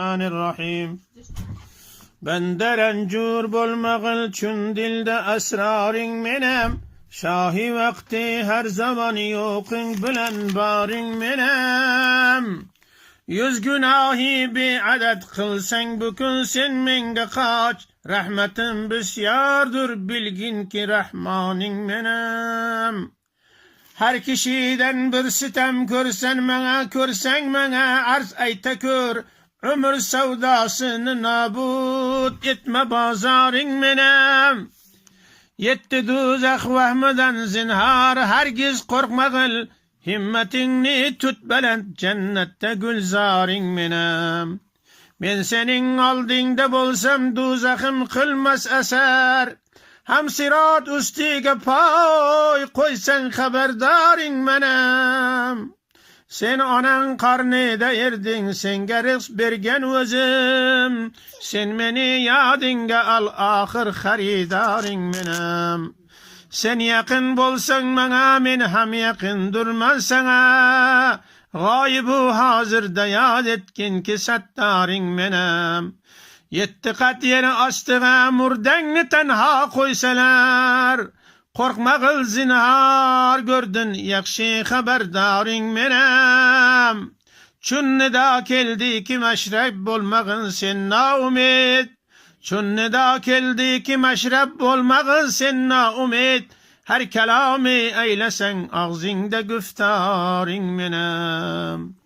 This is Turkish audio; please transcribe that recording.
Bismillahirrahmanirrahim. Bende rencur bolmağıl çün dilde esrarin menem. Şahi vakti her zaman yokun bilen barin menem. Yüz günahi bir adet kılsen bükün sen menge kaç. Rahmetin bisyardır bilgin ki Rahmanin menem. Her kişiden bir sitem körsen mene arz ayta kör. Ömür sevdasını nabut etme bazarin menem. Yetti duzak vahmeden zinhar hergiz korkmagıl. Himmetinni tut belent cennette gülzarin menem. Ben senin aldığında bolsam duzakım kılmaz eser. Hem sirat üstige pay koysan haberdarin menem. Sen anan karnıda erdin, sen geriz bergen özüm. Sen beni yadinga al ahir haridarin menem. Sen yakın bolsan bana, men hem yakın durmaz sana. Gaybu hazırda yad etkin ki sattarin menem. Yetti kat yeri astığa murdenni tenha koysalar. Korkmağıl zinhar gördün yakşı haberdarin menem. Çün da keldi ki meşrep bolmağın sen na umid. Çün da keldi ki meşrep bolmağın sen na umid. Her kelamı eylesen ağzında güftarin menem.